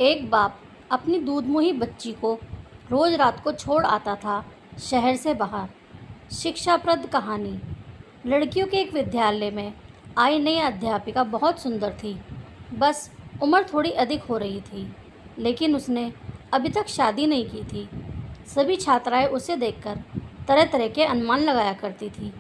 एक बाप अपनी दूधमुही बच्ची को रोज रात को छोड़ आता था शहर से बाहर। शिक्षाप्रद कहानी। लड़कियों के एक विद्यालय में आई नई अध्यापिका बहुत सुंदर थी। बस उम्र थोड़ी अधिक हो रही थी, लेकिन उसने अभी तक शादी नहीं की थी। सभी छात्राएं उसे देखकर तरह तरह के अनुमान लगाया करती थी।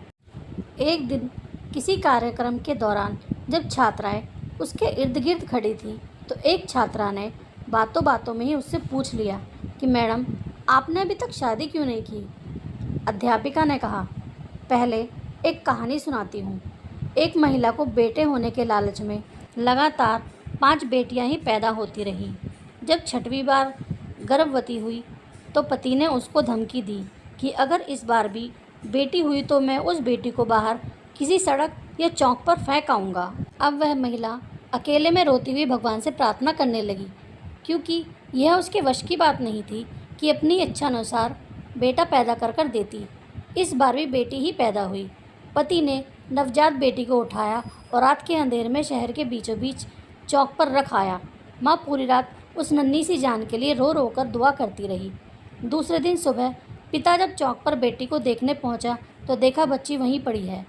एक दिन किसी कार्यक्रम के दौरान जब छात्राएं उसके इर्द गिर्द खड़ी थी, तो एक छात्रा ने बातों बातों में ही उससे पूछ लिया कि मैडम, आपने अभी तक शादी क्यों नहीं की। अध्यापिका ने कहा, पहले एक कहानी सुनाती हूँ। एक महिला को बेटे होने के लालच में लगातार 5 बेटियां ही पैदा होती रहीं। जब 6वीं बार गर्भवती हुई तो पति ने उसको धमकी दी कि अगर इस बार भी बेटी हुई तो मैं उस बेटी को बाहर किसी सड़क या चौक पर फेंक आऊँगा। अब वह महिला अकेले में रोती हुई भगवान से प्रार्थना करने लगी, क्योंकि यह उसके वश की बात नहीं थी कि अपनी इच्छानुसार बेटा पैदा कर देती। इस बार भी बेटी ही पैदा हुई। पति ने नवजात बेटी को उठाया और रात के अंधेरे में शहर के बीचों बीच चौक पर रख आया। माँ पूरी रात उस नन्ही सी जान के लिए रो रो कर दुआ करती रही। दूसरे दिन सुबह पिता जब चौक पर बेटी को देखने पहुंचा तो देखा बच्ची वहीं पड़ी है।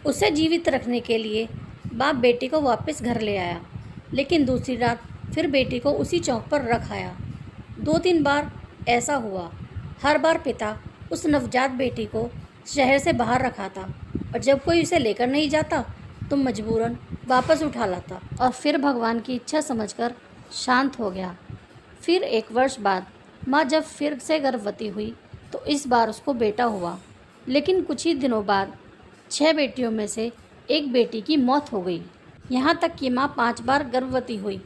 उसे जीवित रखने के लिए बाप बेटी को वापस घर ले आया, लेकिन दूसरी रात फिर बेटी को उसी चौक पर रख आया। 2-3 बार ऐसा हुआ। हर बार पिता उस नवजात बेटी को शहर से बाहर रखाता और जब कोई उसे लेकर नहीं जाता तो मजबूरन वापस उठा लाता और फिर भगवान की इच्छा समझकर शांत हो गया। फिर 1 वर्ष बाद माँ जब फिर से गर्भवती हुई तो इस बार उसको बेटा हुआ, लेकिन कुछ ही दिनों बाद 6 बेटियों में से एक बेटी की मौत हो गई। यहाँ तक कि माँ 5 बार गर्भवती हुई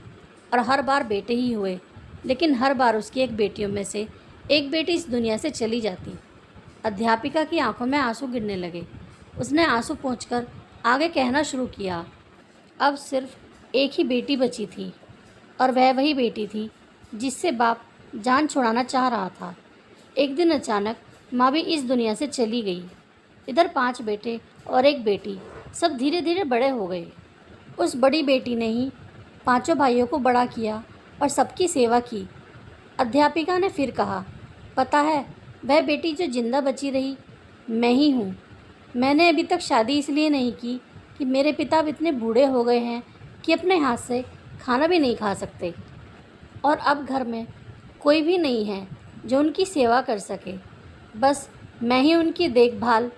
और हर बार बेटे ही हुए, लेकिन हर बार उसकी एक बेटियों में से एक बेटी इस दुनिया से चली जाती। अध्यापिका की आंखों में आंसू गिरने लगे। उसने आंसू पोंछकर आगे कहना शुरू किया, अब सिर्फ एक ही बेटी बची थी और वह वही बेटी थी जिससे बाप जान छुड़ाना चाह रहा था। एक दिन अचानक माँ भी इस दुनिया से चली गई। इधर 5 बेटे और एक बेटी, सब धीरे धीरे बड़े हो गए। उस बड़ी बेटी ने ही 5 भाइयों को बड़ा किया और सबकी सेवा की। अध्यापिका ने फिर कहा, पता है वह बेटी जो जिंदा बची रही मैं ही हूँ। मैंने अभी तक शादी इसलिए नहीं की कि मेरे पिता अब इतने बूढ़े हो गए हैं कि अपने हाथ से खाना भी नहीं खा सकते, और अब घर में कोई भी नहीं है जो उनकी सेवा कर सके। बस मैं ही उनकी देखभाल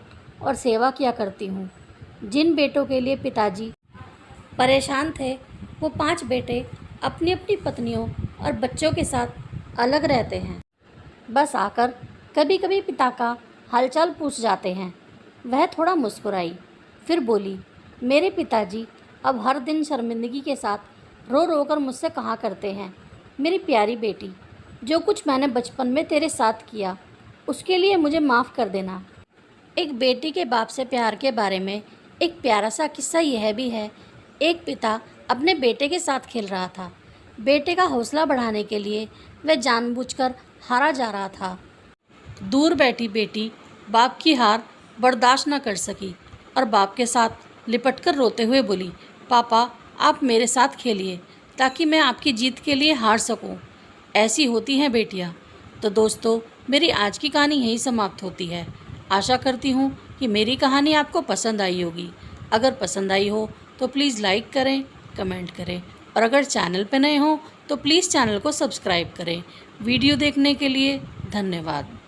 और सेवा किया करती हूँ। जिन बेटों के लिए पिताजी परेशान थे, वो 5 बेटे अपनी अपनी पत्नियों और बच्चों के साथ अलग रहते हैं। बस आकर कभी कभी पिता का हालचाल पूछ जाते हैं। वह थोड़ा मुस्कुराई, फिर बोली, मेरे पिताजी अब हर दिन शर्मिंदगी के साथ रो रो कर मुझसे कहा करते हैं, मेरी प्यारी बेटी, जो कुछ मैंने बचपन में तेरे साथ किया उसके लिए मुझे माफ़ कर देना। एक बेटी के बाप से प्यार के बारे में एक प्यारा सा किस्सा यह भी है। एक पिता अपने बेटे के साथ खेल रहा था। बेटे का हौसला बढ़ाने के लिए वह जानबूझकर हारा जा रहा था। दूर बैठी बेटी बाप की हार बर्दाश्त न कर सकी और बाप के साथ लिपटकर रोते हुए बोली, पापा आप मेरे साथ खेलिए ताकि मैं आपकी जीत के लिए हार सकूं। ऐसी होती हैं बेटियां। तो दोस्तों, मेरी आज की कहानी यहीं समाप्त होती है। आशा करती हूँ कि मेरी कहानी आपको पसंद आई होगी। अगर पसंद आई हो तो प्लीज़ लाइक करें, कमेंट करें, और अगर चैनल पर नए हो तो प्लीज़ चैनल को सब्सक्राइब करें। वीडियो देखने के लिए धन्यवाद।